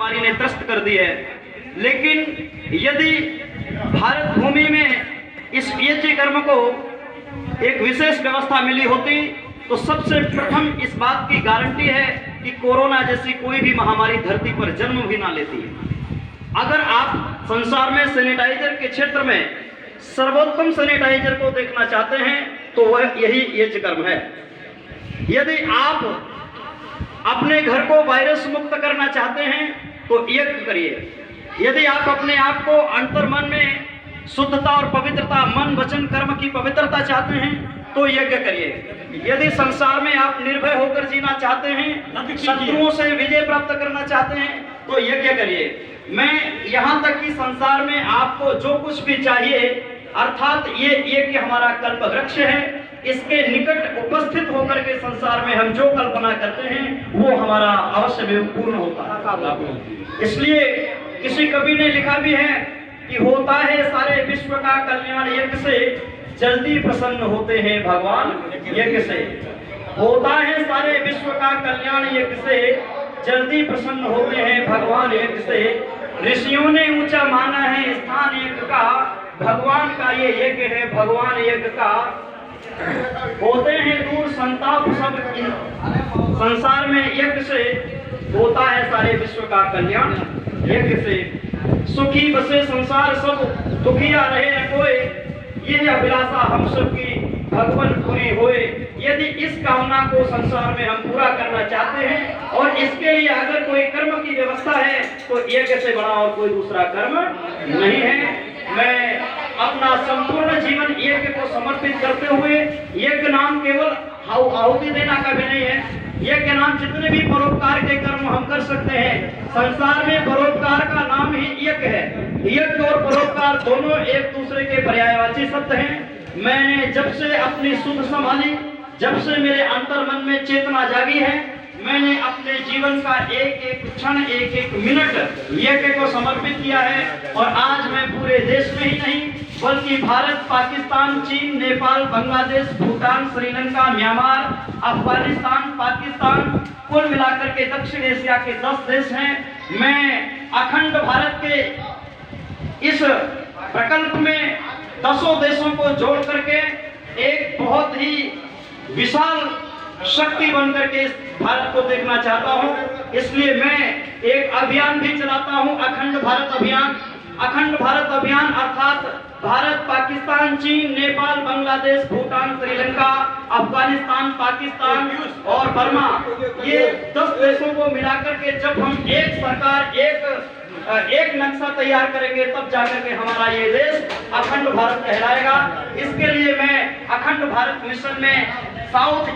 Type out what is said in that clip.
महामारी ने त्रस्त कर दी है। लेकिन यदि भारत भूमि में इस पीएचई कर्म को एक विशेष व्यवस्था मिली होती तो सबसे प्रथम इस बात की गारंटी है कि कोरोना जैसी कोई भी महामारी धरती पर जन्म भी ना लेती। अगर आप संसार में सैनिटाइजर के क्षेत्र में सर्वोत्तम सैनिटाइजर को देखना चाहते हैं तो वह यही पीएचई कर्म है। यदि आप अपने घर को वायरस मुक्त करना चाहते हैं तो यज्ञ करिए। यदि आप अपने आप को अंतर्मन में शुद्धता और पवित्रता, मन वचन कर्म की पवित्रता चाहते हैं तो यज्ञ करिए। यदि संसार में आप निर्भय होकर जीना चाहते हैं, शत्रुओं से विजय प्राप्त करना चाहते हैं तो यज्ञ करिए। मैं यहाँ तक कि संसार में आपको जो कुछ भी चाहिए, अर्थात ये यज्ञ हमारा कल्प वृक्ष है, इसके निकट उपस्थित होकर के संसार में हम जो कल्पना करते हैं वो हमारा अवश्य पूर्ण होता है। इसलिए किसी कवि ने लिखा भी है कि होता है सारे विश्व का कल्याण यज्ञ से, जल्दी प्रसन्न होते हैं भगवान यज्ञ से। होता है सारे विश्व का कल्याण यज्ञ से, जल्दी प्रसन्न होते हैं भगवान यज्ञ से। ऋषियों ने ऊंचा माना है स्थान यज्ञ का, भगवान का ये यज्ञ है भगवान यज्ञ का। होते हैं दूर संताप सब संसार में यज्ञ से, होता है सारे विश्व का कल्याण यज्ञ से। सुखी बसे संसार सब, दुखिया रहे न कोई, यह अभिलाषा हम सब की भगवान पूरी होए। यदि इस कामना को संसार में हम पूरा करना चाहते हैं और इसके लिए अगर कोई कर्म की व्यवस्था है तो यज्ञ से बड़ा और कोई दूसरा कर्म नहीं है। मैं अपना संपूर्ण जीवन यज्ञ को समर्पित करते हुए, यज्ञ नाम केवल आहुति देना का भी नहीं है, यज्ञ नाम जितने भी परोपकार के कर्म हम कर सकते हैं, संसार में परोपकार का नाम ही यज्ञ है। यज्ञ और परोपकार दोनों एक दूसरे के पर्यायवाची शब्द हैं। मैंने जब से अपनी सुध संभाली, जब से मेरे अंतर्मन में चेतना जागी है, मैंने अपने जीवन का एक एक क्षण, एक एक मिनट यज्ञ को समर्पित किया है। और आज मैं पूरे देश में ही नहीं बल्कि भारत, पाकिस्तान, चीन, नेपाल, बांग्लादेश, भूटान, श्रीलंका, म्यांमार, अफगानिस्तान, पाकिस्तान, कुल मिलाकर के दक्षिण एशिया के 10 देश हैं। मैं अखंड भारत के इस प्रकल्प में 10 देशों को जोड़ करके एक बहुत ही विशाल शक्ति बनकर के इस भारत को देखना चाहता हूं। इसलिए मैं एक अभियान भी चलाता हूं, अखंड भारत अभियान। अखंड भारत अभियान अर्थात भारत, पाकिस्तान, चीन, नेपाल, बांग्लादेश, भूटान, श्रीलंका, अफगानिस्तान, पाकिस्तान और बर्मा, ये 10 देशों को मिलाकर के जब हम एक सरकार, एक नक्शा तैयार करेंगे तब जाकर के हमारा ये देश अखंड भारत कहलाएगा। इसके लिए मैं अखंड भारत मिशन में साउथ